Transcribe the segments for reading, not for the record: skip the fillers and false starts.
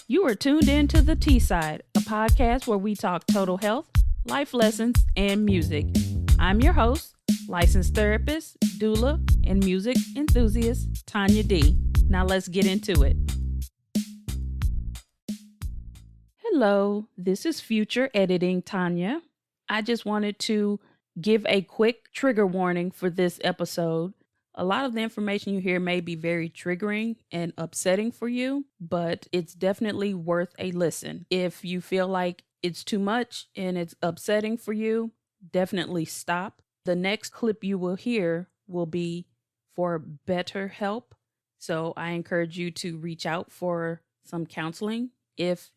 You are tuned in to The T Side, a podcast where we talk total health, life lessons, and music. I'm your host, licensed therapist, doula, and music enthusiast, Tawnya D. Now let's get into it. Hello, this is future editing Tawnya. I just wanted to give a quick trigger warning for this episode. A lot of the information you hear may be very triggering and upsetting for you, but it's definitely worth a listen. If you feel like it's too much and it's upsetting for you, definitely stop. The next clip you will hear will be for better help. So I encourage you to reach out for some counseling. If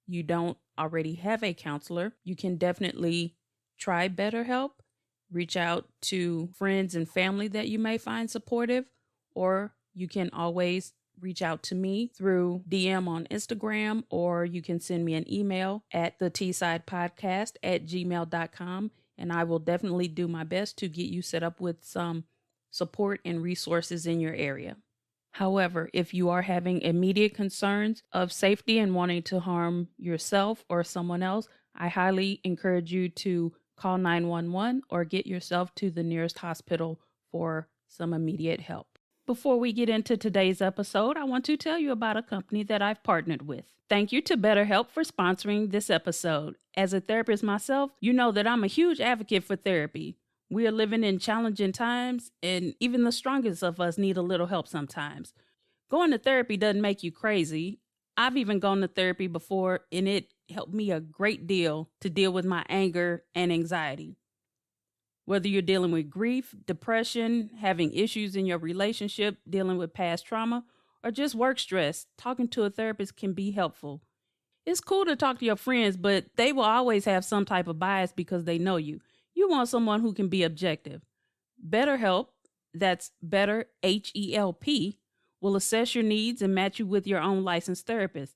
you don't already have a counselor, you can definitely try BetterHelp. Reach out to friends and family that you may find supportive, or you can always reach out to me through DM on Instagram, or you can send me an email at thetsidepodcast@gmail.com, and I will definitely do my best to get you set up with some support and resources in your area. However, if you are having immediate concerns of safety and wanting to harm yourself or someone else, I highly encourage you to call 911 or get yourself to the nearest hospital for some immediate help. Before we get into today's episode, I want to tell you about a company that I've partnered with. Thank you to BetterHelp for sponsoring this episode. As a therapist myself, you know that I'm a huge advocate for therapy. We are living in challenging times, and even the strongest of us need a little help sometimes. Going to therapy doesn't make you crazy. I've even gone to therapy before, and it helped me a great deal to deal with my anger and anxiety. Whether you're dealing with grief, depression, having issues in your relationship, dealing with past trauma, or just work stress, talking to a therapist can be helpful. It's cool to talk to your friends, but they will always have some type of bias because they know you. You want someone who can be objective. BetterHelp, that's better HELP, will assess your needs and match you with your own licensed therapist.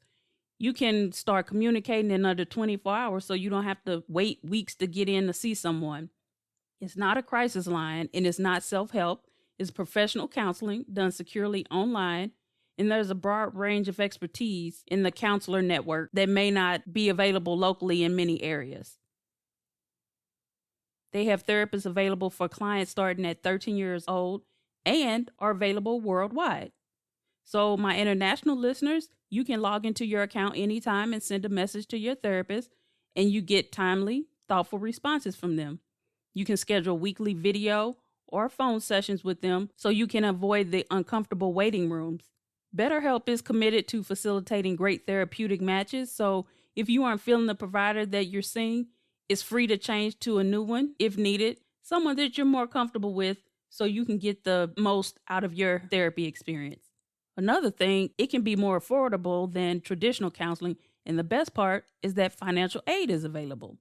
You can start communicating in under 24 hours so you don't have to wait weeks to get in to see someone. It's not a crisis line, and it's not self-help. It's professional counseling done securely online, and there's a broad range of expertise in the counselor network that may not be available locally in many areas. They have therapists available for clients starting at 13 years old and are available worldwide. So my international listeners, you can log into your account anytime and send a message to your therapist, and you get timely, thoughtful responses from them. You can schedule weekly video or phone sessions with them so you can avoid the uncomfortable waiting rooms. BetterHelp is committed to facilitating great therapeutic matches, so if you aren't feeling the provider that you're seeing, it's free to change to a new one if needed, someone that you're more comfortable with so you can get the most out of your therapy experience. Another thing, it can be more affordable than traditional counseling, and the best part is that financial aid is available.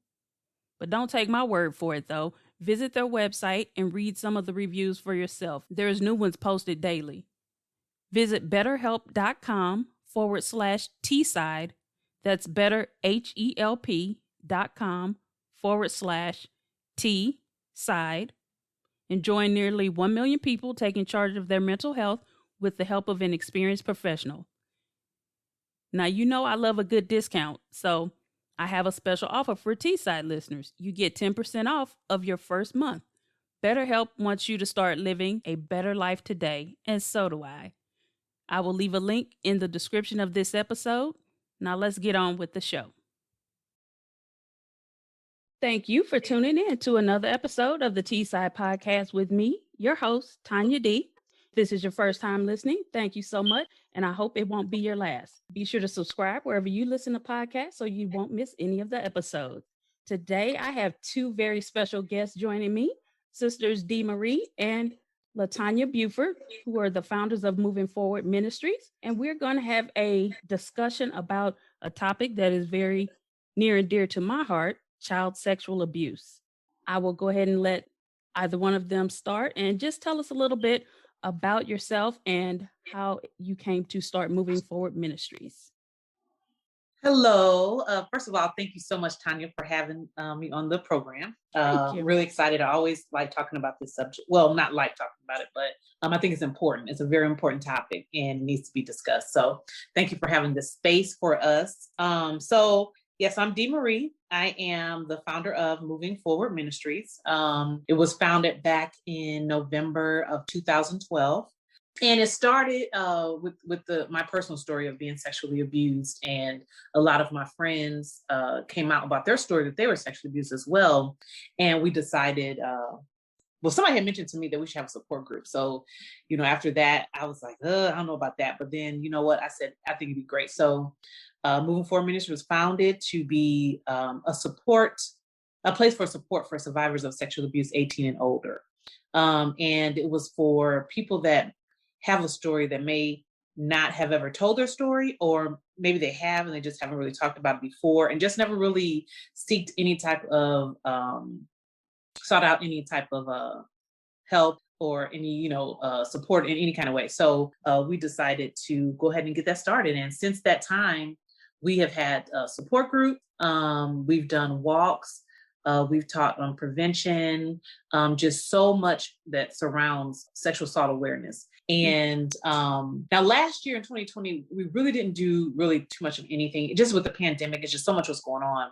But don't take my word for it, though. Visit their website and read some of the reviews for yourself. There's new ones posted daily. Visit betterhelp.com/T-side. That's betterhelp.com/T-side. And join nearly 1 million people taking charge of their mental health with the help of an experienced professional. Now, you know I love a good discount, so I have a special offer for T-Side listeners. You get 10% off of your first month. BetterHelp wants you to start living a better life today, and so do I. I will leave a link in the description of this episode. Now let's get on with the show. Thank you for tuning in to another episode of the T-Side Podcast with me, your host, Tawnya D. If this is your first time listening, thank you so much, and I hope it won't be your last. Be sure to subscribe wherever you listen to podcasts so you won't miss any of the episodes. Today, I have two very special guests joining me, sisters Dee Marie and Latonya Buford, who are the founders of Moving Forward Ministries, and we're going to have a discussion about a topic that is very near and dear to my heart, child sexual abuse. I will go ahead and let either one of them start and just tell us a little bit about yourself and how you came to start Moving Forward Ministries. Hello. First of all, thank you so much, Tawnya, for having me on the program. Thank you. Really excited. I always like talking about this subject. Well, not like talking about it, but I think it's important. It's a very important topic and needs to be discussed. So thank you for having this space for us. Yes, I'm Dee Marie. I am the founder of Moving Forward Ministries. It was founded back in November of 2012. And it started with my personal story of being sexually abused, and a lot of my friends came out about their story that they were sexually abused as well. And we decided, well, somebody had mentioned to me that we should have a support group. So, after that, I was like, I don't know about that. But then, you know what? I said, I think it'd be great. So, Moving Forward Ministry was founded to be a place for support for survivors of sexual abuse 18 and older. And it was for people that have a story that may not have ever told their story, or maybe they have and they just haven't really talked about it before, and just never really sought out any type of help or any support in any kind of way. So we decided to go ahead and get that started, and since that time we have had a support group. We've done walks. We've taught on prevention, just so much that surrounds sexual assault awareness. And now last year in 2020, we really didn't do too much of anything. Just with the pandemic, it's just so much was going on.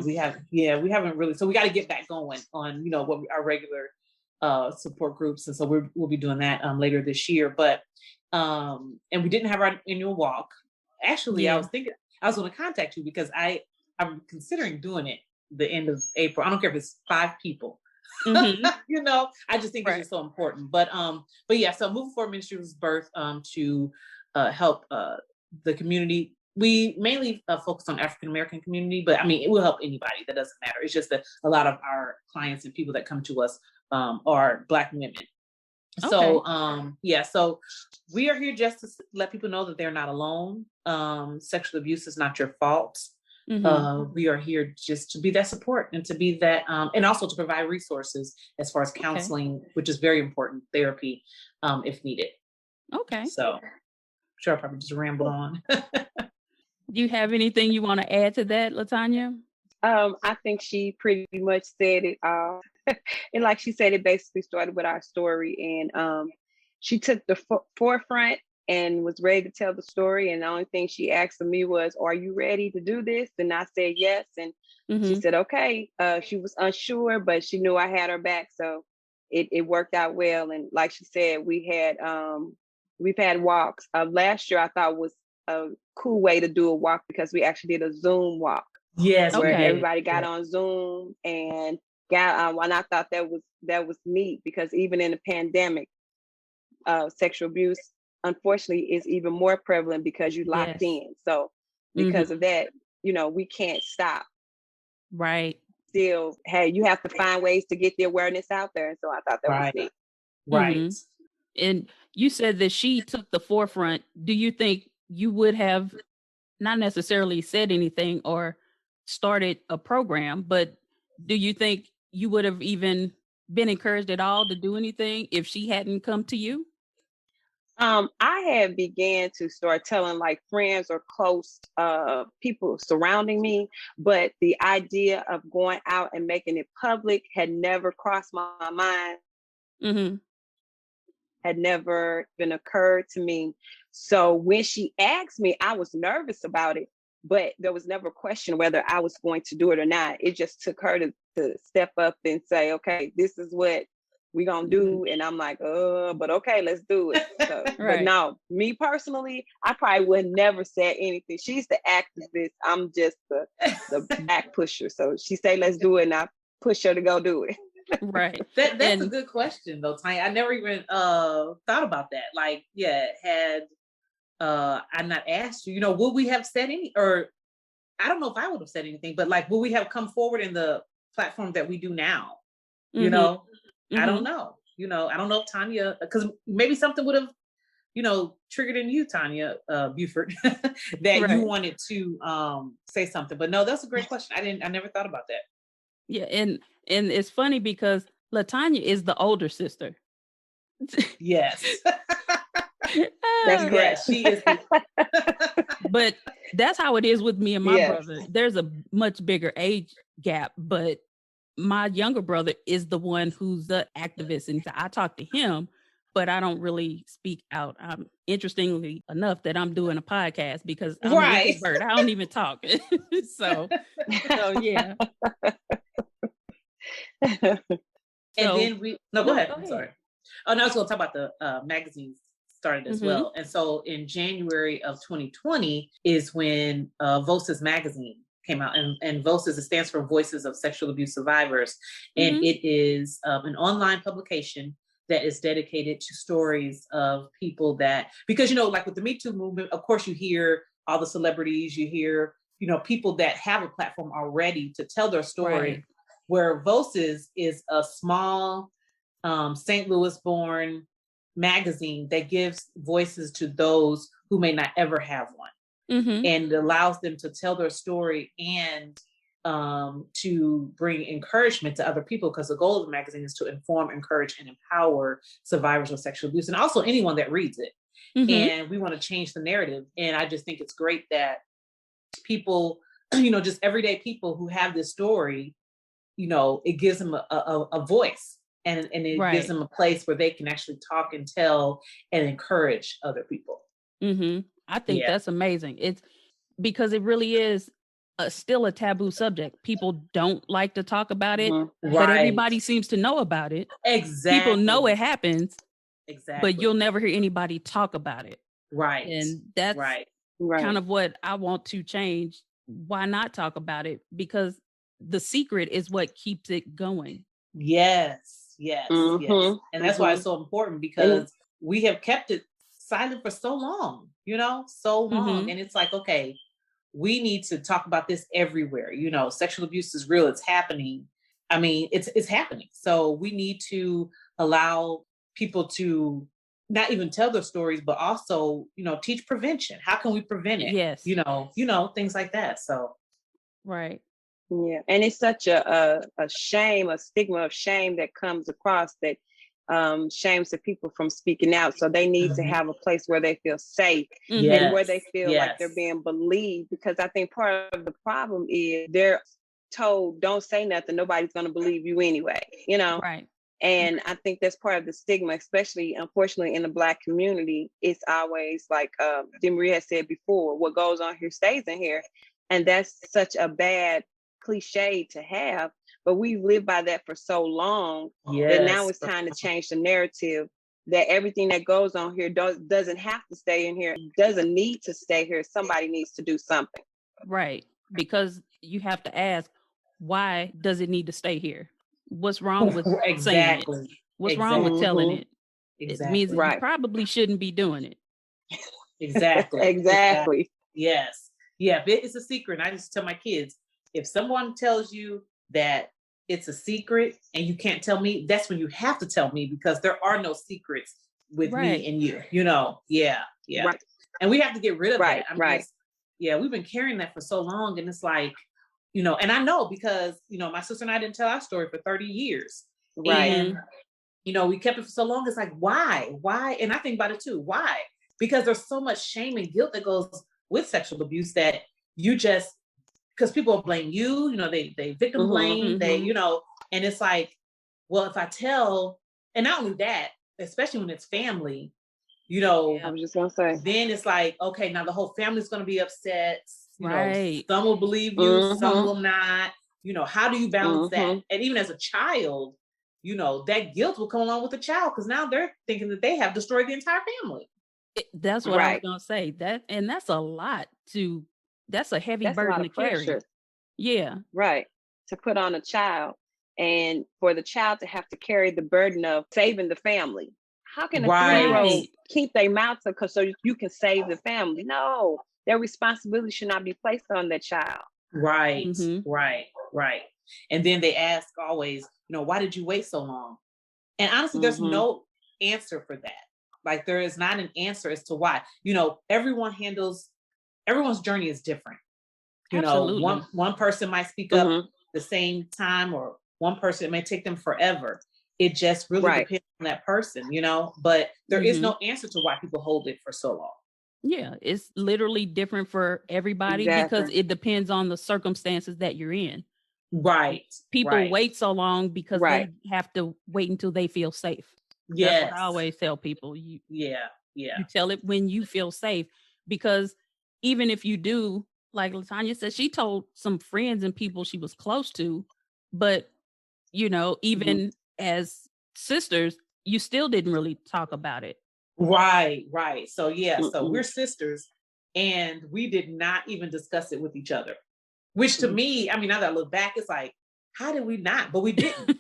We haven't really, so we got to get back going on, what our regular support groups. And so we'll be doing that later this year. But, and we didn't have our annual walk. Actually, I was thinking, I was going to contact you because I'm considering doing it the end of April. I don't care if it's 5 people. Mm-hmm. I just think it's just so important. But yeah, so Moving Forward Ministry was birthed to help the community. We mainly focus on African American community, but I mean, it will help anybody. That doesn't matter. It's just that a lot of our clients and people that come to us are Black women. Okay. So so we are here just to let people know that they're not alone. Sexual abuse is not your fault. Mm-hmm. We are here just to be that support and to be that, and also to provide resources as far as counseling, which is very important, therapy, if needed. Okay. So, sure, I probably just rambled on. Do you have anything you want to add to that, Latonya? I think she pretty much said it all. And like she said, it basically started with our story, and she took the forefront and was ready to tell the story. And the only thing she asked of me was, "Are you ready to do this?" And I said yes. And she said, okay. She was unsure, but she knew I had her back. So it worked out well. And like she said, we've had walks. Last year I thought was a cool way to do a walk because we actually did a Zoom walk. Yes. Where everybody got on Zoom and got and I thought that was neat because even in the pandemic, sexual abuse, unfortunately, is even more prevalent because you locked in. So because of that, we can't stop. Right. Still, hey, you have to find ways to get the awareness out there. And so I thought that was neat. Right. Mm-hmm. And you said that she took the forefront. Do you think you would have not necessarily said anything or started a program, but do you think you would have even been encouraged at all to do anything if she hadn't come to you? I had began to start telling like friends or close people surrounding me, but the idea of going out and making it public had never crossed my mind. Mm-hmm. Had never been occurred to me. So when she asked me, I was nervous about it, but there was never a question whether I was going to do it or not. It just took her to step up and say, okay, this is what we're going to do. And I'm like, but okay, let's do it. So, But no, me personally, I probably would never said anything. She's the activist. I'm just the back pusher. So she say, let's do it. And I push her to go do it. Right. That's a good question though, Tawnya. I never even thought about that. Like, had I not asked you, would we have said any, or I don't know if I would have said anything, but like, will we have come forward in the platform that we do now? I don't know. I don't know if Tawnya, because maybe something would have, triggered in you, Tawnya Buford, that you wanted to say something. But no, that's a great question. I never thought about that. Yeah, and it's funny because Latonya is the older sister. Yes. That's Ah, correct. Yeah, she is. but that's how it is with me and my Yes. brother. There's a much bigger age gap, but my younger brother is the one who's the activist, and I talk to him, but I don't really speak out. Interestingly enough, that I'm doing a podcast because I'm an Right. introvert. I don't even talk. so yeah. And then go ahead. Go I'm sorry. Oh, no, I was going to talk about the magazines started as well. And so in January of 2020 is when VOSAS magazine came out, and VOSAS stands for Voices of Sexual Abuse Survivors. And it is an online publication that is dedicated to stories of people that, because, like with the Me Too movement, of course, you hear all the celebrities, you hear, people that have a platform already to tell their story. Right. Where VOSAS is a small St. Louis born magazine that gives voices to those who may not ever have one, and allows them to tell their story and to bring encouragement to other people, because the goal of the magazine is to inform, encourage, and empower survivors of sexual abuse, and also anyone that reads it. And we want to change the narrative. And I just think it's great that people, just everyday people who have this story, it gives them a voice, and it gives them a place where they can actually talk and tell and encourage other people. I think that's amazing. It's because it really is still a taboo subject. People don't like to talk about it, but everybody seems to know about it. Exactly. People know it happens. Exactly. But you'll never hear anybody talk about it. Right. And that's kind of what I want to change. Why not talk about it? Because the secret is what keeps it going. Yes. And that's why it's so important, because we have kept it silent for so long, so long. And it's like, okay, we need to talk about this everywhere. Sexual abuse is real. It's happening. I mean, it's happening. So we need to allow people to not even tell their stories, but also, teach prevention. How can we prevent it? Yes. Things like that. So. Right. Yeah. And it's such a shame, a stigma of shame that comes across that shames the people from speaking out. So they need to have a place where they feel safe and where they feel like they're being believed. Because I think part of the problem is they're told, don't say nothing. Nobody's going to believe you anyway, Right. And I think that's part of the stigma, especially, unfortunately, in the Black community. It's always like Dee Marie has said before, what goes on here stays in here. And that's such a bad cliche to have, but we've lived by that for so long that now it's time to change the narrative, that everything that goes on here doesn't have to stay in here, doesn't need to stay here. Somebody needs to do something. Right. Because you have to ask, why does it need to stay here? What's wrong with saying it? What's wrong with telling it? It means that you probably shouldn't be doing it. Exactly. Yes. Yeah. If it's a secret, and I just tell my kids, if someone tells you that it's a secret and you can't tell me, that's when you have to tell me, because there are no secrets with me and you, Yeah. Right. And we have to get rid of that. We've been carrying that for so long, and it's like, and I know because, my sister and I didn't tell our story for 30 years. Right. And, we kept it for so long. It's like, why? And I think about it too. Why? Because there's so much shame and guilt that goes with sexual abuse that you just, because people blame you, they victim blame, they, and it's like, well, if I tell, and not only that, especially when it's family, I was just gonna say, then it's like, okay, now the whole family's going to be upset. Some will believe you, some will not. How do you balance that? And even as a child, that guilt will come along with the child, because now they're thinking that they have destroyed the entire family. That's what I was going to say. That's a lot that's a heavy burden to carry. Yeah. Right. To put on a child, and for the child to have to carry the burden of saving the family. How can a 3-year-old keep their mouth so you can save the family? No, their responsibility should not be placed on that child. Right. And then they ask always, why did you wait so long? And honestly, there's no answer for that. Like, there is not an answer as to why. Everyone's journey is different. Absolutely. One person might speak up the same time, or one person, it may take them forever. It just really Right. depends on that person, you know, but there is no answer to why people hold it for so long. Yeah, it's literally different for everybody because Exactly. it depends on the circumstances that you're in. Right. People right. wait so long because Right. they have to wait until they feel safe. That's Yes. what I always tell people. You Yeah. tell it when you feel safe, because even if you do, like Latonya said, she told some friends and people she was close to, but even as sisters, you still didn't really talk about it. Right. So yeah, so Mm-mm. we're sisters and we did not even discuss it with each other. Which to me, I mean, now that I look back, it's like, how did we not? But we didn't.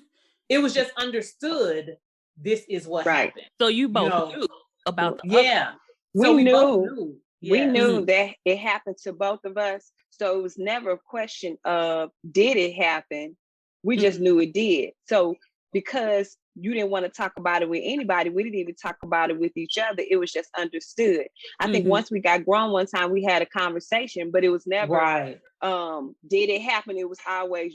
It was just understood this is what Right. happened. So you both knew about the Yeah. We So we knew. both knew. We Yeah. knew that it happened to both of us. So it was never a question of did it happen? We just knew it did. So because you didn't want to talk about it with anybody, we didn't even talk about it with each other. It was just understood. I think once we got grown one time, we had a conversation, but it was never, Right. did it happen? It was always,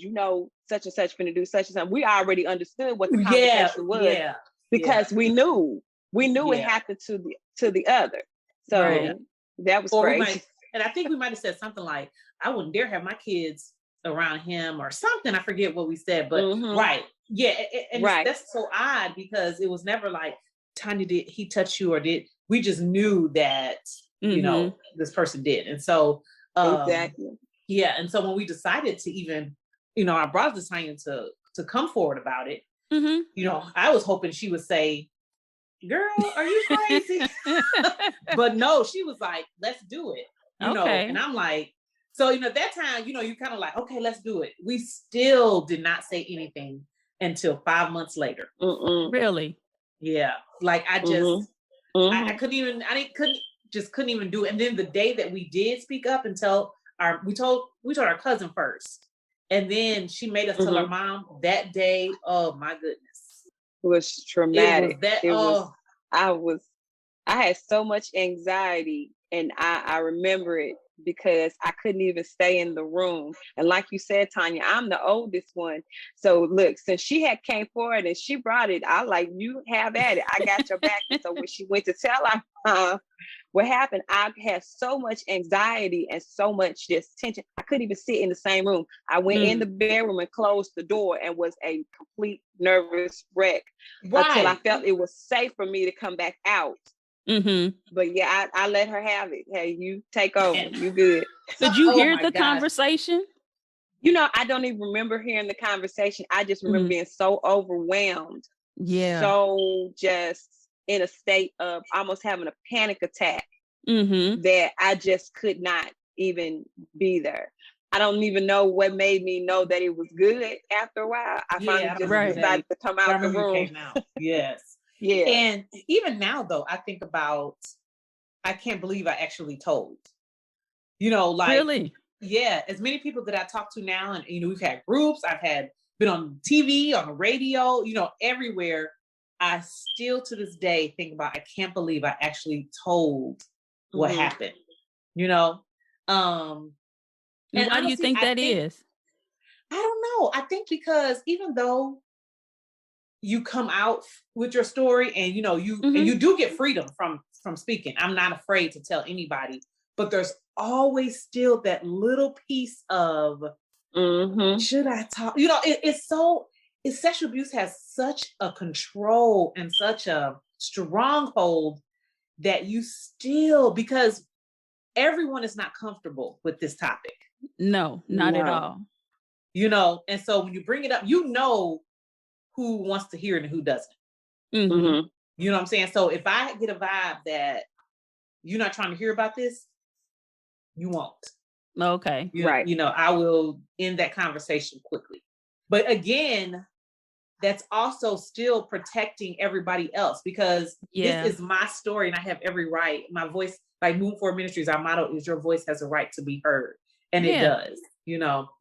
such and such finna do such and such. We already understood what the conversation was because we knew it happened to the other. So Right. that was Or crazy. and I think we might have said something like, I wouldn't dare have my kids around him or something. I forget what we said, but right. Yeah. And that's so odd because it was never like, Tawnya, did he touch you or we just knew that, this person did. And so, Exactly. Yeah. And so when we decided to even, I brought this Tawnya to come forward about it, I was hoping she would say, girl, are you crazy? But no, she was like, let's do it. And I'm like, so, at that time, you kind of like, okay, let's do it. We still did not say anything until 5 months later. Really? Yeah. Like I just, I couldn't even do it. And then the day that we did speak up and we told our cousin first. And then she made us tell our mom that day. Oh my goodness. It was traumatic. I had so much anxiety, and I remember it because I couldn't even stay in the room. And like you said, Tawnya, I'm the oldest one. So look, since she had came forward and she brought it, I like, you have at it. I got your back. So when she went to tell her what happened, I had so much anxiety and so much just tension. I couldn't even sit in the same room. I went in the bedroom and closed the door and was a complete nervous wreck until I felt it was safe for me to come back out. But yeah, I let her have it. Hey, you take over. You good. Did you hear the conversation? I don't even remember hearing the conversation. I just remember being so overwhelmed. Yeah. So just in a state of almost having a panic attack that I just could not even be there. I don't even know what made me know that it was good after a while. I finally just decided to come out the room. Yes. Yeah. And even now, though, I think about, I can't believe I actually told. Really? Yeah, as many people that I talk to now, and we've had groups, been on TV, on the radio, everywhere. I still to this day think about, I can't believe I actually told what happened. And why do you think that is? I don't know. I think because even though you come out with your story and you do get freedom from speaking. I'm not afraid to tell anybody, but there's always still that little piece of should I talk? Sexual abuse has such a control and such a stronghold that you still, because everyone is not comfortable with this topic. No, not at all. And so when you bring it up, who wants to hear it and who doesn't. You know what I'm saying? So if I get a vibe that you're not trying to hear about this, you won't. Okay. Right. I will end that conversation quickly. But again, that's also still protecting everybody else, because this is my story and I have every right. My voice, like Moving Forward Ministries, our motto is your voice has a right to be heard. And it does,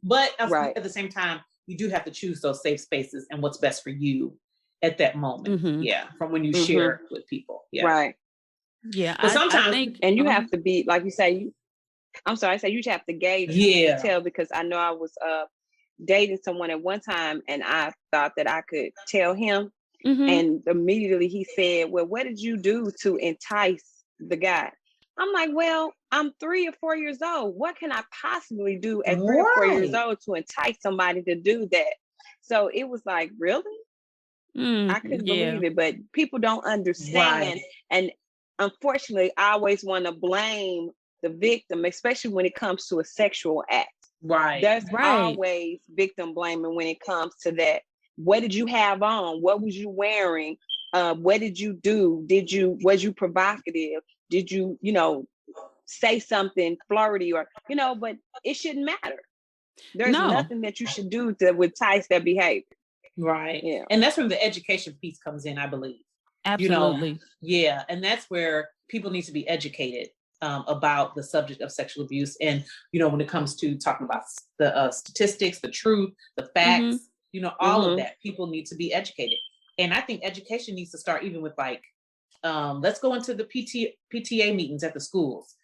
But at the same time, you do have to choose those safe spaces and what's best for you at that moment. Yeah. From when you share with people. Yeah. Right. Yeah. But sometimes, I think, and you have to be, like you say, I'm sorry, I say you just have to gauge tell, because I know I was dating someone at one time and I thought that I could tell him. And immediately he said, well, what did you do to entice the guy? I'm like, well, I'm 3 or 4 years old. What can I possibly do at 3 or 4 years old to entice somebody to do that? So it was like, really? I couldn't believe it, but people don't understand. And unfortunately, I always want to blame the victim, especially when it comes to a sexual act. There's always victim blaming when it comes to that. What did you have on? What was you wearing? What did you do? Was you provocative? Did you, say something flirty or, but it shouldn't matter. There's nothing that you should do that would entice their behavior. Right. Yeah. And that's where the education piece comes in, I believe. Absolutely. And that's where people need to be educated about the subject of sexual abuse. And, when it comes to talking about the statistics, the truth, the facts, all of that, people need to be educated. And I think education needs to start even with like, let's go into the PTA meetings at the schools.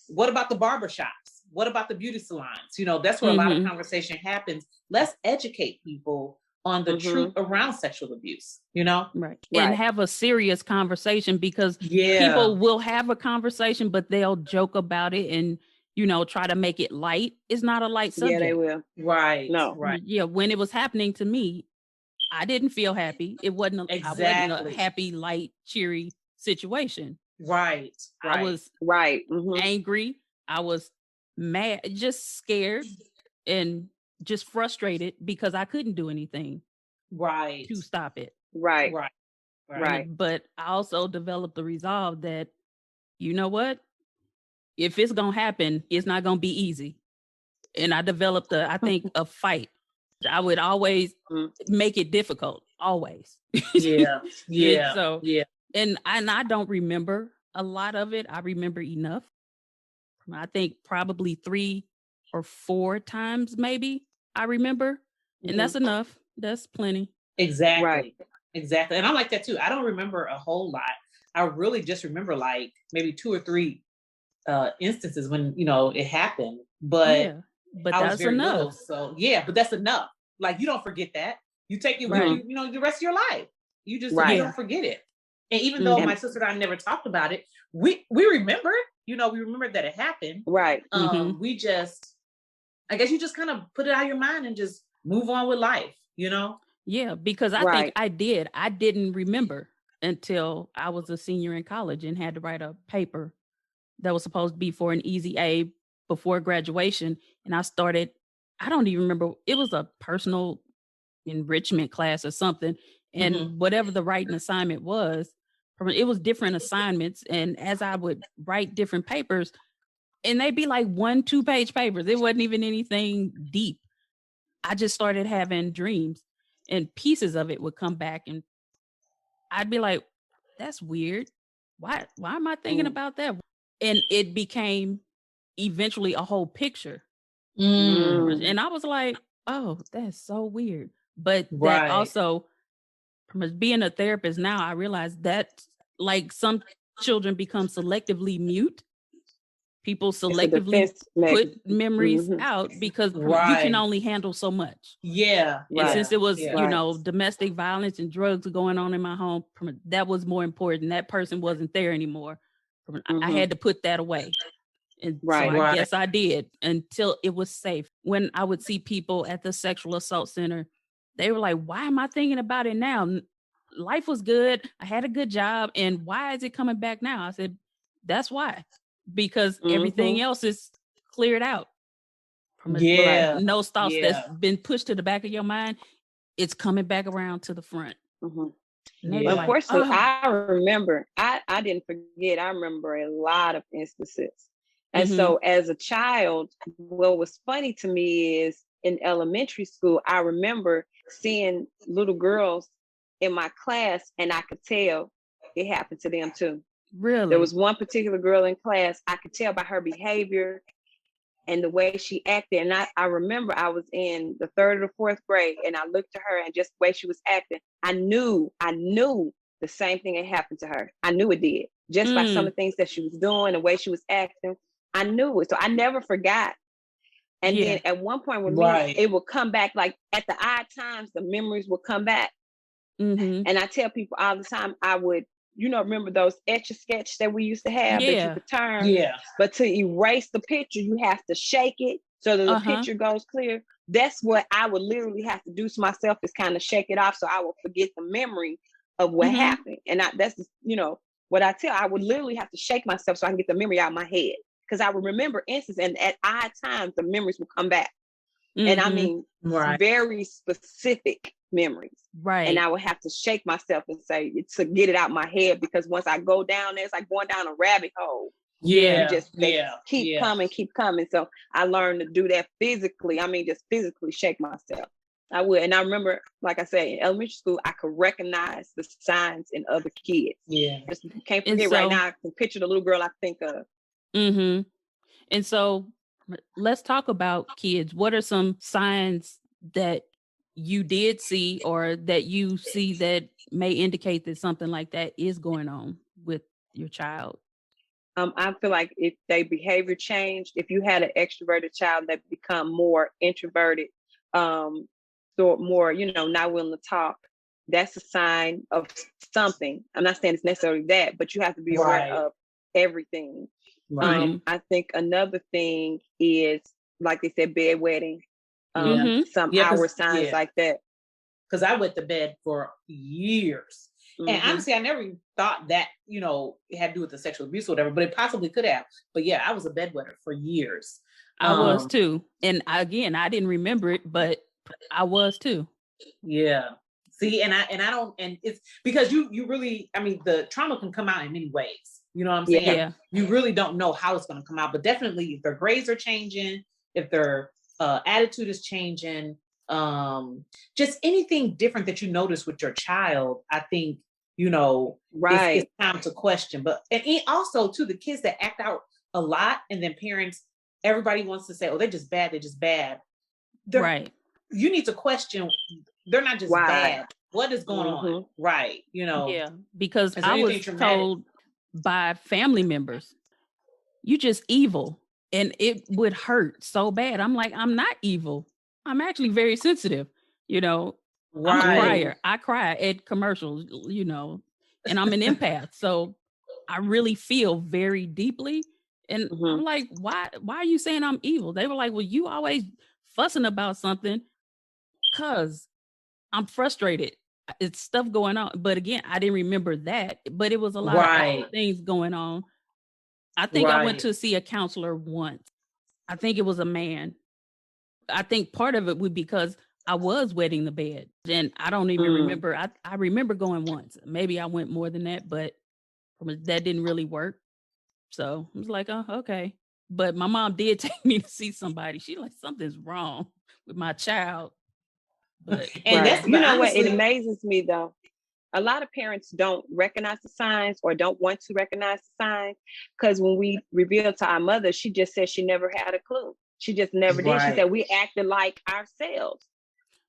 What about the barbershops? What about the beauty salons? That's where a lot of conversation happens. Let's educate people on the truth around sexual abuse, Right. And have a serious conversation, because people will have a conversation, but they'll joke about it and, try to make it light. It's not a light subject. Yeah, they will. Right. No. Right. Yeah. When it was happening to me, I didn't feel happy. It wasn't I wasn't a happy, light, cheery situation. Right. I was angry. I was mad, just scared and just frustrated because I couldn't do anything to stop it. Right. But I also developed the resolve that, you know what? If it's going to happen, it's not going to be easy. And I developed a fight. I would always make it difficult, always. And I don't remember a lot of it. I remember enough. I think probably 3 or 4 times, maybe I remember. And that's enough. That's plenty. Exactly. Right. Exactly. And I'm like that too. I don't remember a whole lot. I really just remember like maybe 2 or 3 instances when, it happened, but I was very enough. Little. So but that's enough. Like, you don't forget that. You take it with you, the rest of your life. You just you don't forget it. And even though my sister and I never talked about it, we remember it. We remember that it happened. Right. We just, I guess you just kind of put it out of your mind and just move on with life, Yeah, because I think I didn't remember until I was a senior in college and had to write a paper that was supposed to be for an easy A before graduation. And I don't even remember. It was a personal enrichment class or something. And whatever the writing assignment was, it was different assignments. And as I would write different papers, and they'd be like 1-2 page papers. It wasn't even anything deep. I just started having dreams, and pieces of it would come back, and I'd be like, that's weird. Why am I thinking about that? And it became eventually a whole picture. And I was like, oh, that's so weird. But that also, from being a therapist now, I realize that like some children become selectively mute. People selectively put memories out because you can only handle so much. Yeah. And since it was, domestic violence and drugs going on in my home, that was more important. That person wasn't there anymore. I had to put that away. And so I guess I did until it was safe. When I would see people at the sexual assault center, they were like, why am I thinking about it now? Life was good. I had a good job. And why is it coming back now? I said, that's why. Because everything else is cleared out. No thoughts that's been pushed to the back of your mind, it's coming back around to the front. Unfortunately, I remember, I didn't forget, I remember a lot of instances. And so as a child, what was funny to me is in elementary school, I remember seeing little girls in my class, and I could tell it happened to them too. Really? There was one particular girl in class, I could tell by her behavior and the way she acted. And I remember I was in the 3rd or 4th grade, and I looked at her, and just the way she was acting, I knew the same thing had happened to her. I knew it did. Just by some of the things that she was doing, the way she was acting, I knew it. So I never forgot. And then at one point with me, it would come back, like at the odd times, the memories would come back. Mm-hmm. And I tell people all the time, I would, remember those Etch-a-Sketch that we used to have that you Yeah. could turn? Yeah. But to erase the picture, you have to shake it so that the picture goes clear. That's what I would literally have to do to myself, is kind of shake it off so I will forget the memory of what happened. And that's, what I tell. I would literally have to shake myself so I can get the memory out of my head. Because I would remember instances, and at odd times, the memories will come back. And I mean, very specific memories. Right. And I would have to shake myself and say, to get it out of my head, because once I go down there, it's like going down a rabbit hole. Yeah. You just keep coming. So I learned to do that physically. I mean, just physically shake myself. I would. And I remember, like I said, in elementary school, I could recognize the signs in other kids. Yeah. Just can't forget right now. I can picture the little girl I think of. Mm-hmm. And so let's talk about kids. What are some signs that you did see, or that you see, that may indicate that something like that is going on with your child? I feel like if their behavior changed, if you had an extroverted child that become more introverted, so more, not willing to talk, that's a sign of something. I'm not saying it's necessarily that, but you have to be aware of everything. Right. I think another thing is, like they said, bedwetting. Some hour signs like that. Because I went to bed for years. And honestly, I never even thought that, it had to do with the sexual abuse or whatever, but it possibly could have. But yeah, I was a bedwetter for years. I was too. And I didn't remember it, but I was too. Yeah. See, and it's because you really, I mean, the trauma can come out in many ways. You know what I'm saying? Yeah. You really don't know how it's going to come out, but definitely if their grades are changing, if their attitude is changing, just anything different that you notice with your child, I think, it's time to question. But and also to the kids that act out a lot, and then parents, everybody wants to say, oh, they're just bad. Right. You need to question. They're not just bad. What is going on? Right. Yeah. Because I was told by family members, you just evil. And it would hurt so bad. I'm like, I'm not evil. I'm actually very sensitive. I'm a crier. I cry at commercials, and I'm an empath. So I really feel very deeply. And I'm like, why are you saying I'm evil? They were like, well, you always fussing about something because I'm frustrated. It's stuff going on. But again, I didn't remember that. But it was a lot of other things going on. I think I went to see a counselor once. I think it was a man. I think part of it would be because I was wetting the bed, and I don't even remember. I remember going once. Maybe I went more than that, but that didn't really work. So I was like, oh, okay. But my mom did take me to see somebody. She's like, something's wrong with my child. But and that's, what, it amazes me though. A lot of parents don't recognize the signs or don't want to recognize the signs, because when we revealed to our mother, she just said she never had a clue. She just never did. She said we acted like ourselves.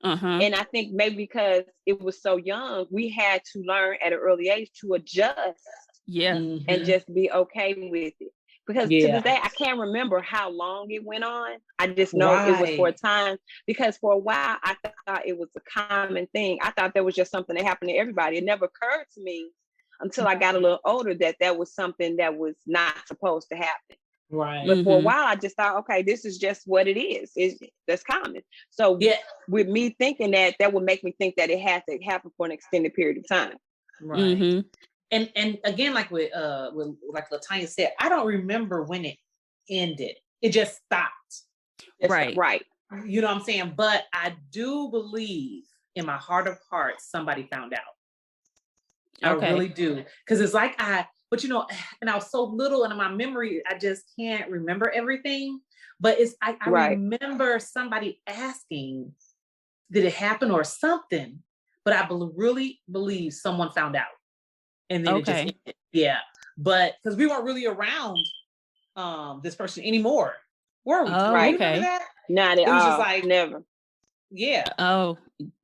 And I think maybe because it was so young, we had to learn at an early age to adjust. Yeah. And just be okay with it. Because to this day, I can't remember how long it went on. I just know it was for a time, because for a while, I thought it was a common thing. I thought that was just something that happened to everybody. It never occurred to me until I got a little older that was something that was not supposed to happen. Right. But for a while, I just thought, okay, this is just what it is. That's common. So with me thinking that would make me think that it had to happen for an extended period of time. Right. And again, like with like Latonya said, I don't remember when it ended. It just stopped. Right. You know what I'm saying? But I do believe in my heart of hearts, somebody found out. I really do. Because it's like but and I was so little, and in my memory, I just can't remember everything. But I remember somebody asking, did it happen or something? But I really believe someone found out. And then it just ended. But because we weren't really around this person anymore, were we? Oh, right. Remember that? Not at all. It was just like never. Yeah. Oh,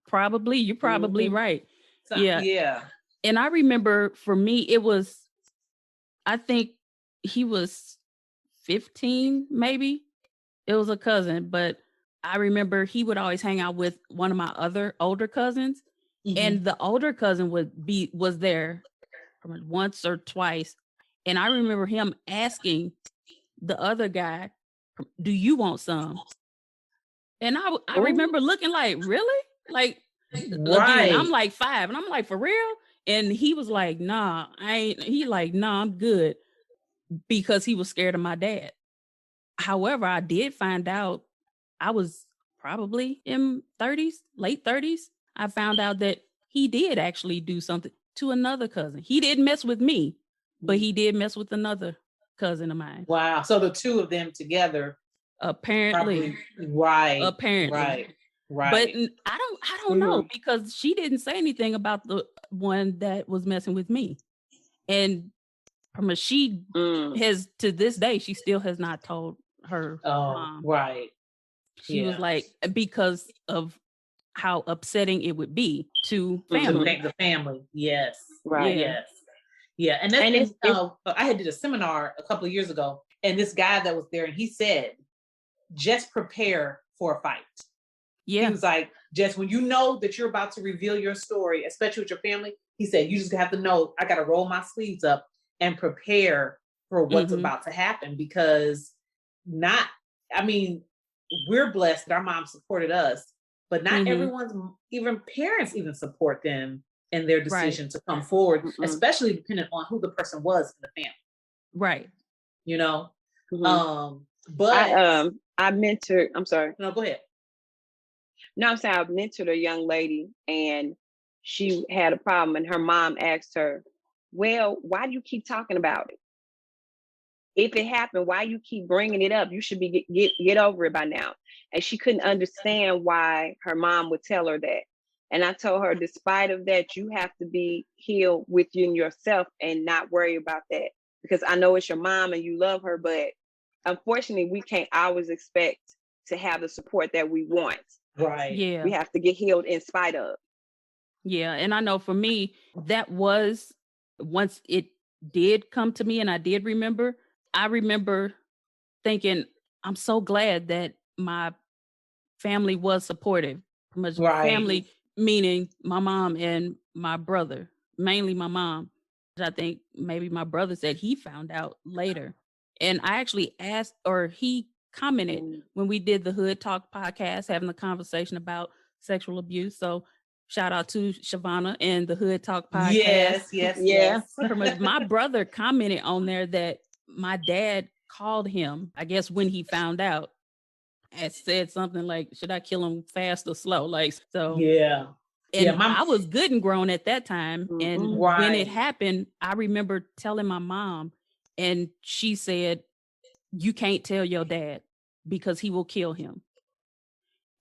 probably. You're probably right. So, yeah. And I remember for me, it was, I think he was 15, maybe. It was a cousin, but I remember he would always hang out with one of my other older cousins. And the older cousin was there once or twice. And I remember him asking the other guy, do you want some? And I remember looking like, really? Like, again, I'm like 5 and I'm like, for real? And he was like, nah, nah, I'm good, because he was scared of my dad. However, I did find out, I was probably in late 30s. I found out that he did actually do something to another cousin. He didn't mess with me, but he did mess with another cousin of mine. Wow. So the two of them together. Apparently. Right. Apparently. Right. Right. But I don't know, because she didn't say anything about the one that was messing with me. And she has, to this day, she still has not told her mom. Right. She was like, because of how upsetting it would be to family. The family. Yes. Right. Yes. Yeah. And I had did a seminar a couple of years ago, and this guy that was there, and he said, just prepare for a fight. Yeah. He was like, just when you know that you're about to reveal your story, especially with your family, he said, you just have to know, I got to roll my sleeves up and prepare for what's about to happen, because we're blessed that our mom supported us, but not everyone's, even parents even support them in their decision to come forward, especially depending on who the person was in the family. Right. You know? But I mentored, I'm sorry. No, go ahead. No, I'm saying I mentored a young lady, and she had a problem, and her mom asked her, well, why do you keep talking about it? If it happened, why you keep bringing it up? You should be get over it by now. And she couldn't understand why her mom would tell her that. And I told her, despite of that, you have to be healed within yourself and not worry about that. Because I know it's your mom and you love her, but unfortunately, we can't always expect to have the support that we want. Right. Yeah. We have to get healed in spite of. Yeah. And I know for me, that was, once it did come to me and I did remember, I remember thinking, I'm so glad that my family was supportive. Family, meaning my mom and my brother, mainly my mom. I think maybe my brother said he found out later. And I actually asked, or he commented when we did the Hood Talk podcast, having the conversation about sexual abuse. So shout out to Shavana and the Hood Talk podcast. Yes. My brother commented on there that my dad called him, I guess, when he found out, and said something like, should I kill him fast or slow? Like, so. Yeah. And I was good and grown at that time. And when it happened, I remember telling my mom, and she said, you can't tell your dad because he will kill him.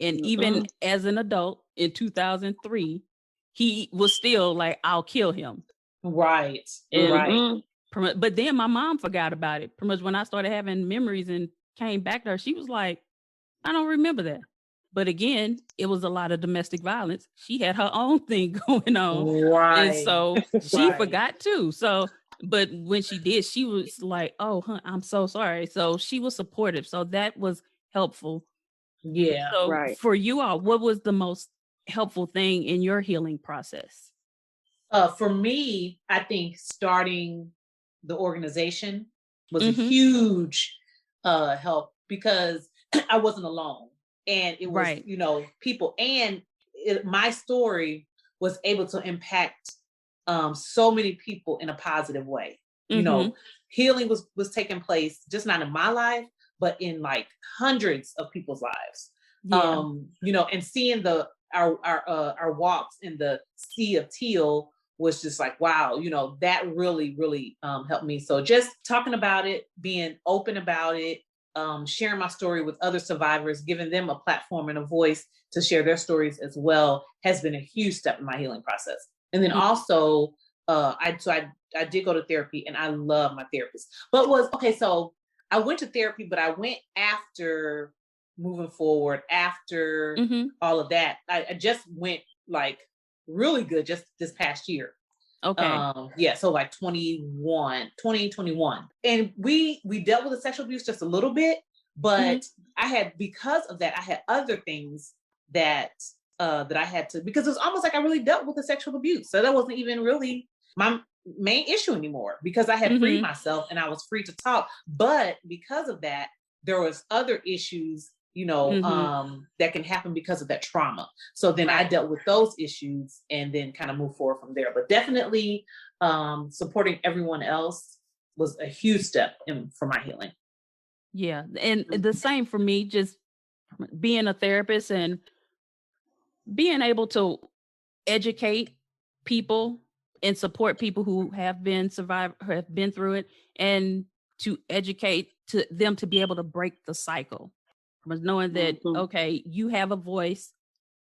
And even as an adult in 2003, he was still like, I'll kill him. Right. But then my mom forgot about it. Pretty much when I started having memories and came back to her, she was like, I don't remember that. But again, it was a lot of domestic violence. She had her own thing going on. Right. And so she forgot too. So, but when she did, she was like, oh, I'm so sorry. So she was supportive. So that was helpful. Yeah. So for you all, what was the most helpful thing in your healing process? For me, I think starting the organization was a huge help, because I wasn't alone. And it was, people, and my story was able to impact so many people in a positive way. You know, healing was taking place, just not in my life, but in like hundreds of people's lives. And seeing our walks in the sea of teal was just like, wow, that really, really helped me. So just talking about it, being open about it, sharing my story with other survivors, giving them a platform and a voice to share their stories as well, has been a huge step in my healing process. And then also, I did go to therapy, and I love my therapist. So I went to therapy, but I went after moving forward, after all of that. I just went like really good just this past year. Okay. So like 2021. And we dealt with the sexual abuse just a little bit, but because of that, I had other things that that I had to, because it was almost like I really dealt with the sexual abuse. So that wasn't even really my main issue anymore, because I had freed myself and I was free to talk. But because of that, there was other issues, that can happen because of that trauma. So then I dealt with those issues and then kind of move forward from there. But definitely supporting everyone else was a huge step for my healing. Yeah. And the same for me, just being a therapist and being able to educate people and support people who have been through it, and to educate them to be able to break the cycle. Knowing that, okay, you have a voice,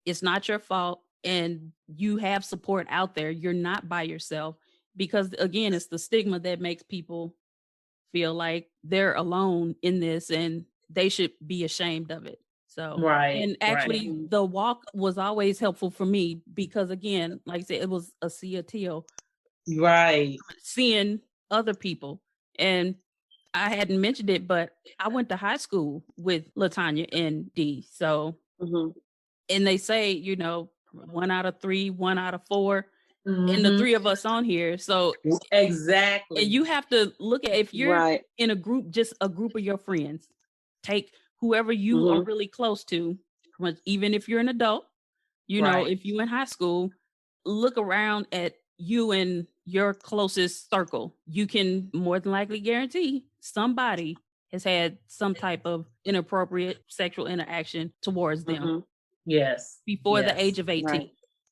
it's not your fault, and you have support out there. You're not by yourself, because again, it's the stigma that makes people feel like they're alone in this and they should be ashamed of it. So, and actually the walk was always helpful for me, because again, like I said, it was a sea of teal. Right. Seeing other people. And I hadn't mentioned it, but I went to high school with Latonya and Dee. So, and they say, 1 out of 3, 1 out of 4, and the 3 of us on here. So exactly. And you have to look at, if you're in a group, just a group of your friends, take whoever you are really close to, even if you're an adult, if you in high school, look around at you and your closest circle. You can more than likely guarantee somebody has had some type of inappropriate sexual interaction towards them. Yes. Before the age of 18. Right.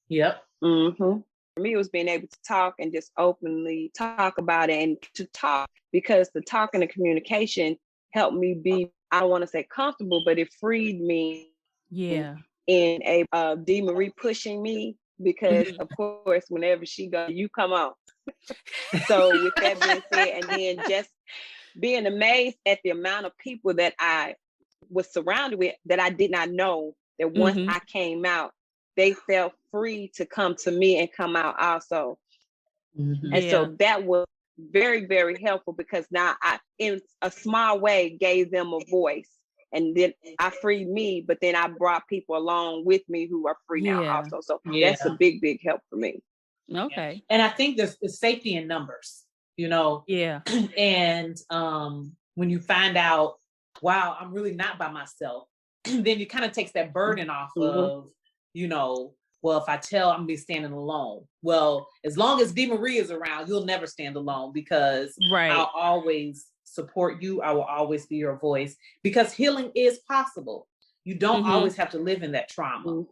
Yep. For me, it was being able to talk and just openly talk about it, and to talk, because the talk and the communication helped me be, I don't want to say comfortable, but it freed me. Yeah. In a Dee Marie pushing me, because of course, whenever she goes, you come on. So with that being said, and then just being amazed at the amount of people that I was surrounded with that I did not know, that once I came out, they felt free to come to me and come out also. And so that was very, very helpful, because now I, in a small way, gave them a voice. And then I freed me, but then I brought people along with me who are free now also. So that's a big, big help for me. Okay. And I think there's safety in numbers, Yeah. And when you find out, wow, I'm really not by myself, then it kind of takes that burden off of, well, if I tell, I'm gonna be standing alone. Well, as long as Dee Marie is around, you'll never stand alone, because I'll always support you. I will always be your voice, because healing is possible. You don't always have to live in that trauma.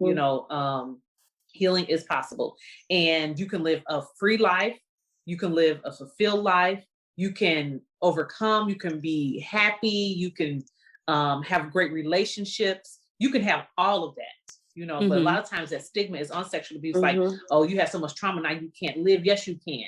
Healing is possible, and you can live a free life. You can live a fulfilled life. You can overcome. You can be happy. You can have great relationships. You can have all of that. But a lot of times that stigma is on sexual abuse, like, oh, you have so much trauma now, you can't live. Yes, you can.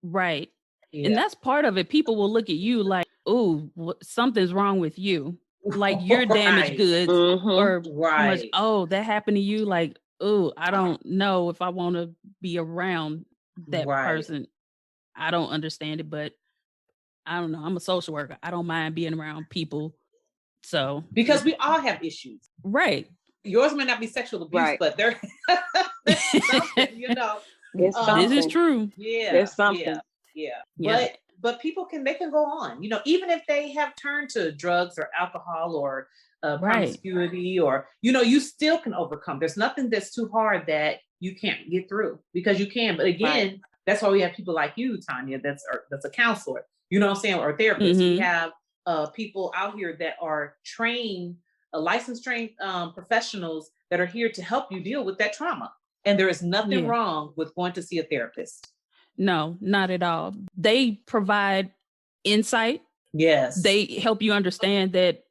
Right. Yeah. And that's part of it. People will look at you like, oh, something's wrong with you. Like you're damaged goods, or much, oh, that happened to you. Like, oh, I don't know if I want to be around that person. I don't understand it, but I don't know. I'm a social worker. I don't mind being around people. So because we all have issues. Right. Yours may not be sexual abuse, but there's something, this is true. Yeah. There's something. Yeah. But people they can go on, even if they have turned to drugs or alcohol or promiscuity, or, you still can overcome. There's nothing that's too hard that you can't get through, because you can. But again, that's why we have people like you, Tawnya, that's a counselor, you know what I'm saying, or a therapist. We have people out here that are licensed trained professionals that are here to help you deal with that trauma. And there is nothing wrong with going to see a therapist. No, not at all. They provide insight. Yes. They help you understand that,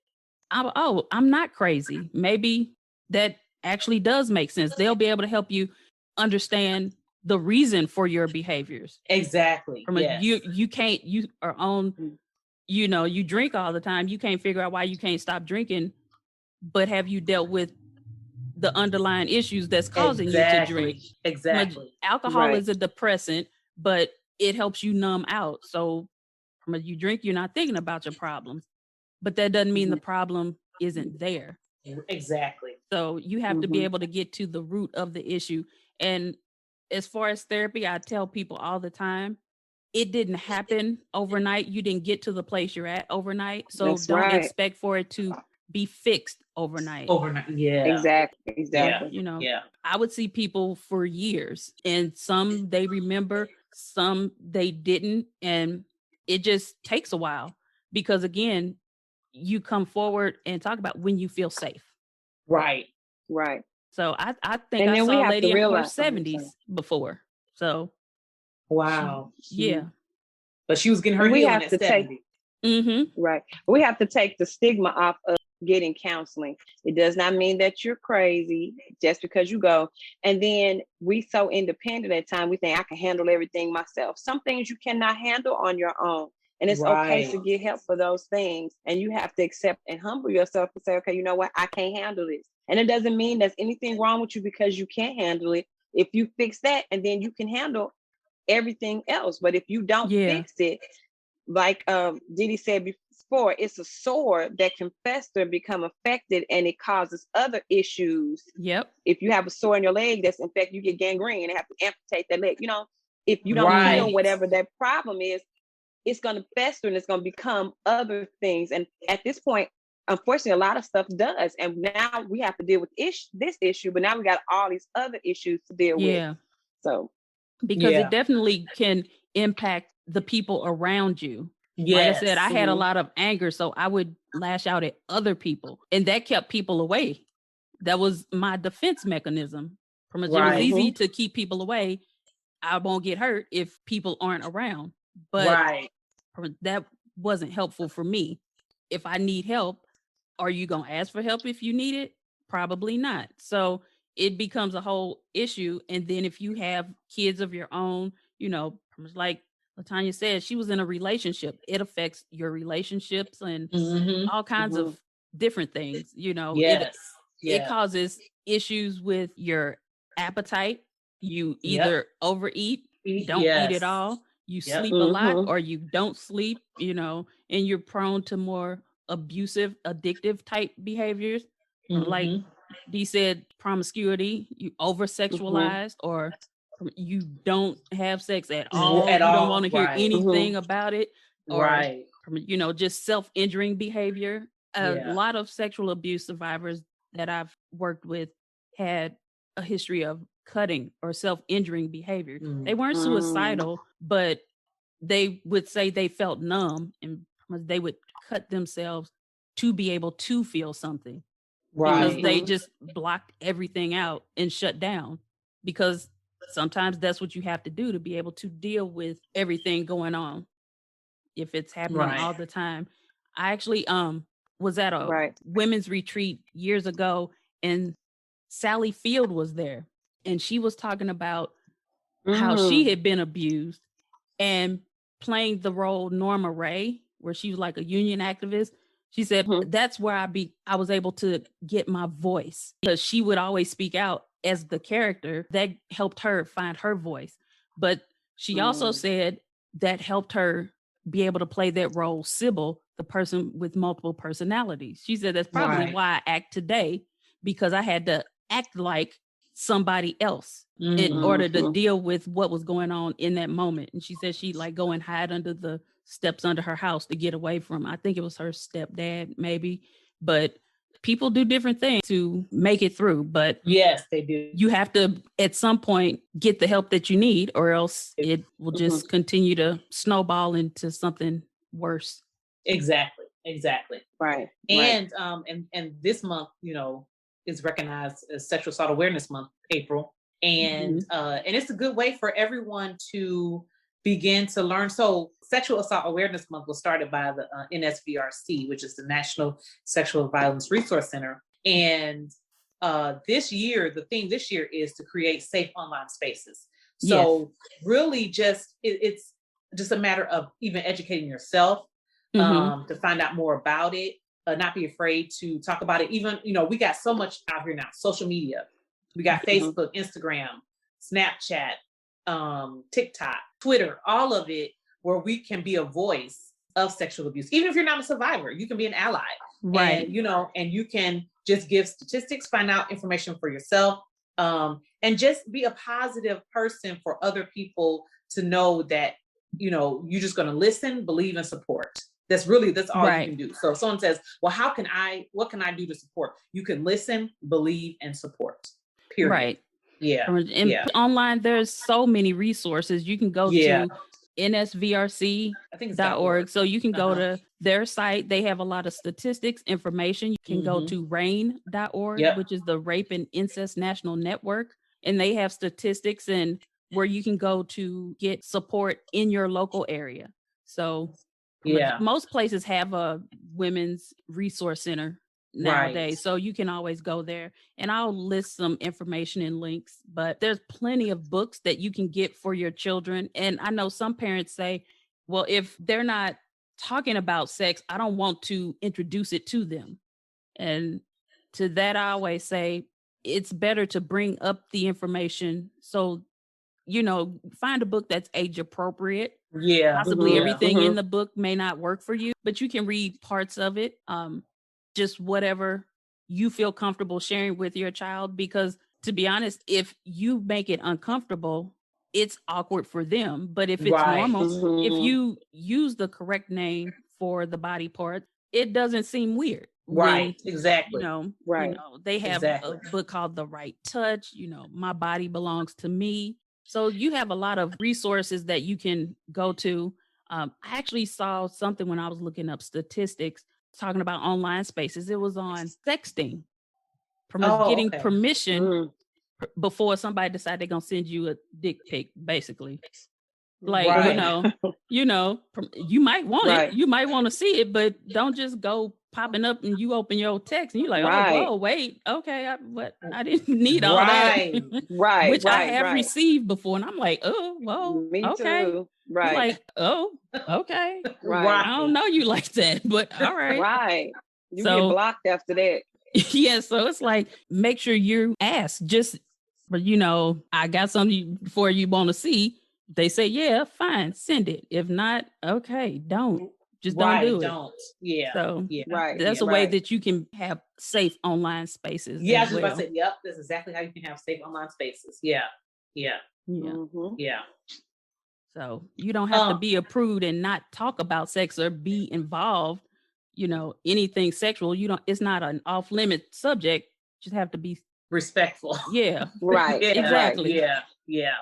I'm not crazy. Maybe that actually does make sense. They'll be able to help you understand the reason for your behaviors. Exactly. You are on, you drink all the time. You can't figure out why you can't stop drinking, but have you dealt with the underlying issues that's causing you to drink? Exactly. Alcohol is a depressant, but it helps you numb out. So when you drink, you're not thinking about your problems, but that doesn't mean the problem isn't there. Exactly. So you have to be able to get to the root of the issue. And as far as therapy, I tell people all the time, it didn't happen overnight. You didn't get to the place you're at overnight. So That's don't right. expect for it to be fixed overnight. Overnight. Yeah. Exactly. Yeah. You know, Yeah. I would see people for years, and some they remember, some they didn't. And it just takes a while because, again, you come forward and talk about when you feel safe. Right. Right. So I think And I then we saw a have to lady in her realize- 70s before. So Wow. yeah. But she was getting her And we healing have at to take- 70. Right. We have to take the stigma off of getting counseling. It does not mean that you're crazy just because you go. And then we so independent at times, we think I can handle everything myself. Some things you cannot handle on your own. And it's okay to get help for those things. And you have to accept and humble yourself and say, okay, you know what? I can't handle this. And it doesn't mean there's anything wrong with you because you can't handle it. If you fix that, and then you can handle everything else. But if you don't fix it, like Dee said before, it's a sore that can fester, become affected, and it causes other issues. Yep. If you have a sore in your leg that's infected, you get gangrene and have to amputate that leg. You know, if you don't heal whatever that problem is, it's going to fester and it's going to become other things. And at this point, unfortunately, a lot of stuff does. And now we have to deal with this issue, but now we got all these other issues to deal with. So, because it definitely can impact the people around you. Like I said, I had a lot of anger, so I would lash out at other people, and that kept people away. That was my defense mechanism. It was easy to keep people away. I won't get hurt if people aren't around. But that wasn't helpful for me. If I need help, are you going to ask for help if you need it? Probably not. So it becomes a whole issue. And then if you have kids of your own, you know, like Latonya said, she was in a relationship. It affects your relationships and all kinds of different things. You know, it causes issues with your appetite. You either overeat, don't eat at all, you sleep a lot, or you don't sleep, you know, and you're prone to more abusive, addictive type behaviors. Like Dee said, promiscuity, you over sexualized, or you don't have sex at all. You don't want to hear anything about it, or you know, just self-injuring behavior. A lot of sexual abuse survivors that I've worked with had a history of cutting or self-injuring behavior. They weren't suicidal, but they would say they felt numb, and they would cut themselves to be able to feel something. Because they just blocked everything out and shut down, because sometimes that's what you have to do to be able to deal with everything going on if it's happening all the time. I actually was at a women's retreat years ago, and Sally Field was there, and she was talking about how she had been abused and playing the role Norma Ray, where she was like a union activist. She said, that's where I was able to get my voice, because she would always speak out as the character. That helped her find her voice. But she also said that helped her be able to play that role, Sybil, the person with multiple personalities. She said, that's probably why I act today, because I had to act like somebody else in order to deal with what was going on in that moment. And she said she'd like go and hide under the steps under her house to get away from, I think it was her stepdad maybe, but people do different things to make it through. But yes, they do. You have to at some point get the help that you need, or else it will just continue to snowball into something worse. Exactly. Right. And and this month, you know, is recognized as Sexual Assault Awareness Month, April. And and it's a good way for everyone to begin to learn. So Sexual Assault Awareness Month was started by the NSVRC, which is the National Sexual Violence Resource Center. And this year, the theme this year is to create safe online spaces. So really just, it's just a matter of even educating yourself to find out more about it, not be afraid to talk about it. Even, you know, we got so much out here now, social media. We got Facebook, Instagram, Snapchat, TikTok, Twitter, all of it, where we can be a voice of sexual abuse. Even if you're not a survivor, you can be an ally. Right. And, and you can just give statistics, find out information for yourself, and just be a positive person for other people to know that, you're just going to listen, believe, and support. That's all you can do. So if someone says, well, what can I do to support? You can listen, believe, and support. Period. Right. Yeah. And online, there's so many resources. You can go to nsvrc.org. So you can go to their site. They have a lot of statistics, information. You can go to RAIN.org, which is the Rape and Incest National Network. And they have statistics and where you can go to get support in your local area. So most places have a women's resource center nowadays. So you can always go there, and I'll list some information and links, but there's plenty of books that you can get for your children. And I know some parents say, well, if they're not talking about sex, I don't want to introduce it to them. And to that, I always say it's better to bring up the information. So, find a book that's age appropriate. Possibly everything in the book may not work for you, but you can read parts of it. Just whatever you feel comfortable sharing with your child, because to be honest, if you make it uncomfortable, it's awkward for them. But if it's normal, if you use the correct name for the body part, it doesn't seem weird. Exactly. They have a book called The Right Touch, My Body Belongs to Me. So you have a lot of resources that you can go to. I actually saw something when I was looking up statistics talking about online spaces. It was on sexting, getting permission before somebody decide they're going to send you a dick pic, basically. Like, you might want it. You might want to see it, but don't just go popping up and you open your text and you're like, oh, whoa, wait. Okay. I didn't need all that. Which I have received before. And I'm like, oh, whoa. Me okay. Too. Right. Like, oh, okay. Right. I don't know you like that, but all right. Right. You get blocked after that. Yeah. So it's like, make sure you ask but I got something for you want to see. They say, yeah, fine, send it. If not, okay, don't. Just don't do it. Don't. Yeah. So right. That's a way that you can have safe online spaces. Yeah, I was about to say, yep, that's exactly how you can have safe online spaces. Yeah. Yeah. Yeah. Mm-hmm. Yeah. So you don't have to be a prude and not talk about sex or be involved, anything sexual. It's not an off limit subject. You just have to be respectful. Yeah. Right. Exactly. Yeah. Yeah.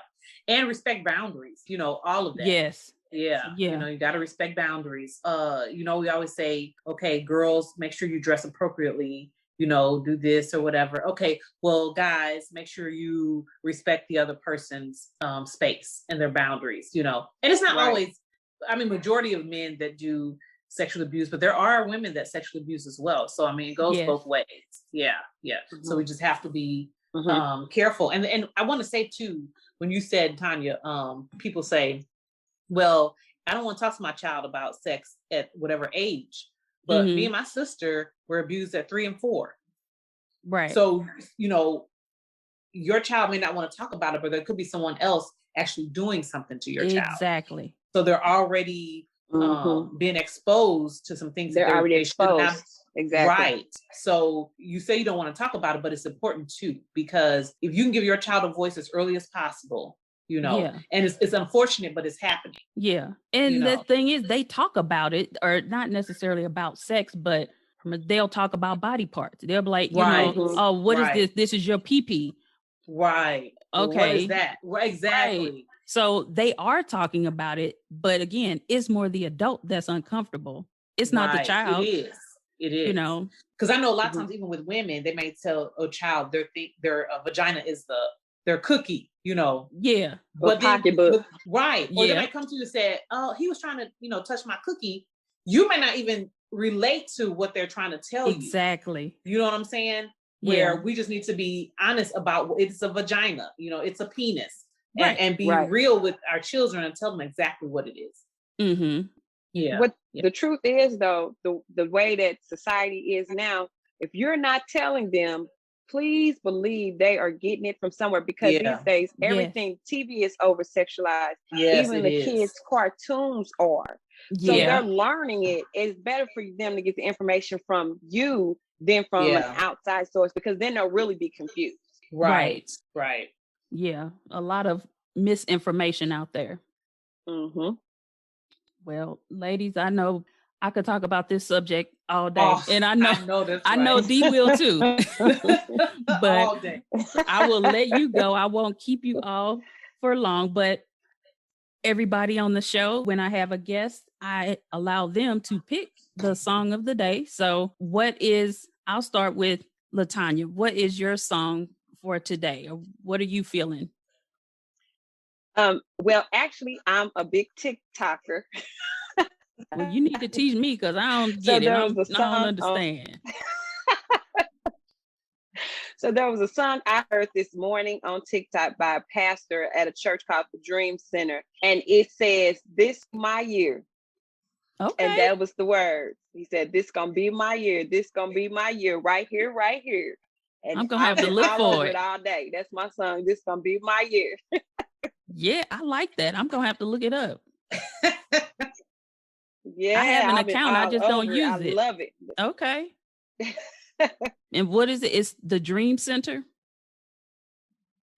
And respect boundaries, all of that. Yes. Yeah. You got to respect boundaries. We always say, okay, girls, make sure you dress appropriately, do this or whatever. Okay. Well, guys, make sure you respect the other person's space and their boundaries, and it's not always, majority of men that do sexual abuse, but there are women that sexually abuse as well. So, it goes both ways. Yeah. Yeah. Mm-hmm. So we just have to be careful. And I want to say too, when you said, Tawnya, people say, well, I don't want to talk to my child about sex at whatever age, but me and my sister were abused at 3 and 4. Right. So, your child may not want to talk about it, but there could be someone else actually doing something to your child. Exactly. So they're already being exposed to some things. They're already exposed. Exactly. Right. So you say you don't want to talk about it, but it's important too, because if you can give your child a voice as early as possible, and it's unfortunate, but it's happening. Yeah. And the thing is, they talk about it, or not necessarily about sex, but they'll talk about body parts. They'll be like, oh, what is this? This is your pee-pee. Right. Okay. What is that? Exactly. Right. So they are talking about it, but again, it's more the adult that's uncomfortable. It's not the child. It is. Because I know a lot of times, even with women, they may tell a child their vagina is their cookie, Yeah. But pocketbook. Right. Or they might come to you and say, oh, he was trying to, touch my cookie. You may not even relate to what they're trying to tell you. Exactly. You know what I'm saying? Where we just need to be honest about it's a vagina, it's a penis. And be real with our children and tell them exactly what it is. Mm-hmm. Yeah. The truth is, though, the way that society is now, if you're not telling them, please believe they are getting it from somewhere, because these days everything TV is over sexualized. Yes, even the kids' cartoons are. So Yeah. they're learning it. It's better for them to get the information from you than from an outside source, because then they'll really be confused. Right. Yeah. A lot of misinformation out there. Mm-hmm. Well, ladies, I know I could talk about this subject all day, and I know that's I know Dee will too. But all day. I will let you go. I won't keep you all for long, but everybody on the show, when I have a guest, I allow them to pick the song of the day. So I'll start with Latonya. What is your song for today? Or what are you feeling? Well, actually, I'm a big TikToker. Well, you need to teach me, because I don't get it. I don't understand. So there was a song I heard this morning on TikTok by a pastor at a church called the Dream Center. And it says, "This my year." Okay. And that was the words. He said, "This gonna be my year. This gonna be my year, right here, right here." And I'm gonna have to look for it all day. That's my song. This gonna be my year. Yeah, I like that. I'm gonna have to look it up. Yeah, I have an account. I just don't use it. I love it. Okay. And what is it? It's the Dream Center?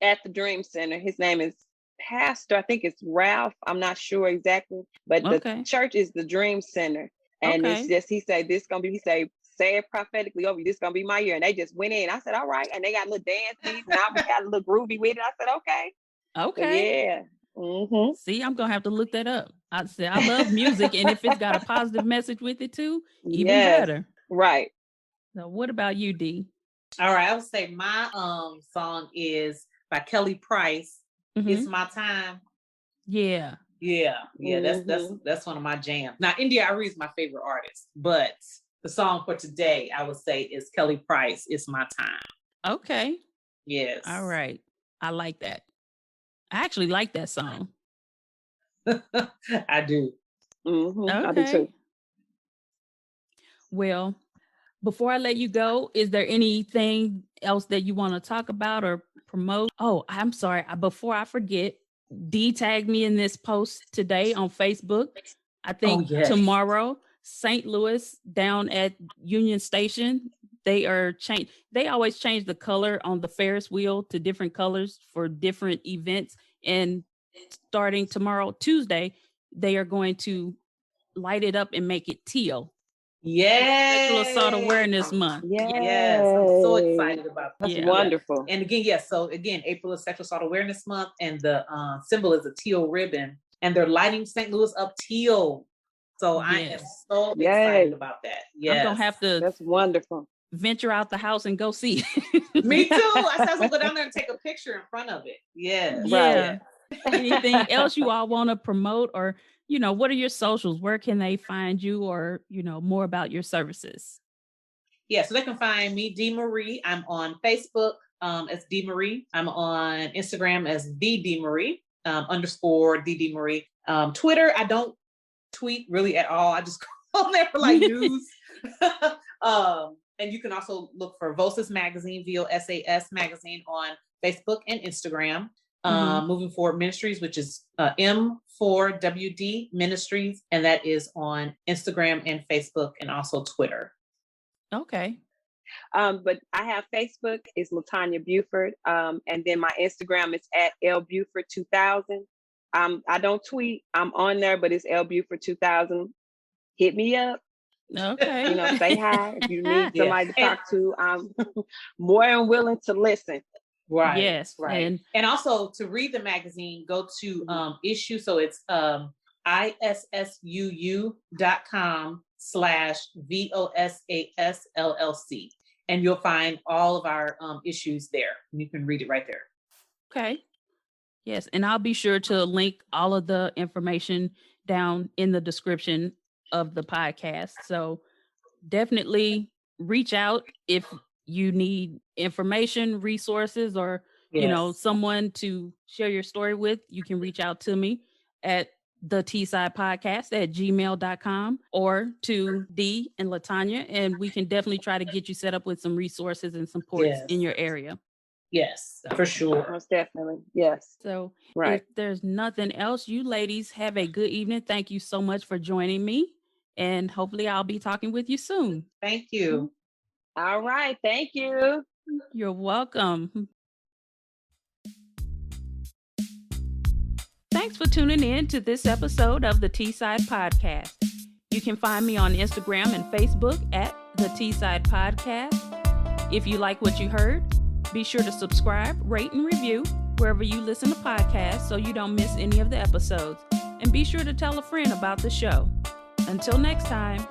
At the Dream Center. His name is Pastor, I think it's Ralph. I'm not sure exactly. But the church is the Dream Center. And it's just, he said, say it prophetically over you. This gonna be my year. And they just went in. I said, all right. And they got a little dance beats, and I got a little groovy with it. I said, okay. Okay. Yeah. Mm-hmm. See, I'm gonna have to look that up. I said, I love music, and if it's got a positive message with it too, even better. Right. So what about you, Dee? All right, I would say my song is by Kelly Price. Mm-hmm. It's My Time. Yeah. Mm-hmm. That's one of my jams. Now, India Arie is my favorite artist, but the song for today, I would say, is Kelly Price. It's My Time. Okay. Yes. All right. I like that. I actually like that song. I do. Mm-hmm. Okay. I do too. Well, before I let you go, is there anything else that you want to talk about or promote? Oh, I'm sorry. Before I forget, Dee tagged me in this post today on Facebook. I think tomorrow, St. Louis down at Union Station, they always change the color on the Ferris wheel to different colors for different events. And starting tomorrow, Tuesday, they are going to light it up and make it teal. Yes. Sexual Assault Awareness Month. Yes. I'm so excited about that. That's wonderful. And again, so April is Sexual Assault Awareness Month, and the symbol is a teal ribbon, and they're lighting St. Louis up teal. So I am so excited about that. Yes. I'm going to have to. That's wonderful. Venture out the house and go see it. Me too. I said I was going to go down there and take a picture in front of it. Yes. Yeah. Right. Anything else you all want to promote, or what are your socials? Where can they find you, or, more about your services? Yeah, so they can find me, Dee Marie. I'm on Facebook as Dee Marie. I'm on Instagram as the Dee Marie, _ Dee Marie. Twitter, I don't tweet really at all. I just go on there for like news. And you can also look for VOSAS magazine, VOSAS magazine on Facebook and Instagram. Moving Forward Ministries, which is M4WD Ministries, and that is on Instagram and Facebook and also Twitter. Okay. But I have Facebook, it's Latonya Buford, and then my Instagram is at LBuford2000. I don't tweet, I'm on there, but it's LBuford2000. Hit me up. Okay. Say hi. If you need somebody to talk to, I'm more than willing to listen. Right. Yes. Right. And also to read the magazine, go to issue. So it's issuu.com/VOSAS-LLC. And you'll find all of our issues there. And you can read it right there. Okay. Yes. And I'll be sure to link all of the information down in the description of the podcast. So definitely reach out if you need information, resources, or someone to share your story with. You can reach out to me at the T-Side Podcast at gmail.com or to Dee and Latonya, and we can definitely try to get you set up with some resources and supports in your area. Yes, for sure. Most definitely. Yes. So Right. if there's nothing else, you ladies have a good evening. Thank you so much for joining me. And hopefully I'll be talking with you soon. Thank you. All right. Thank you. You're welcome. Thanks for tuning in to this episode of the T-Side Podcast. You can find me on Instagram and Facebook at the T-Side Podcast. If you like what you heard, be sure to subscribe, rate, and review wherever you listen to podcasts so you don't miss any of the episodes. And be sure to tell a friend about the show. Until next time.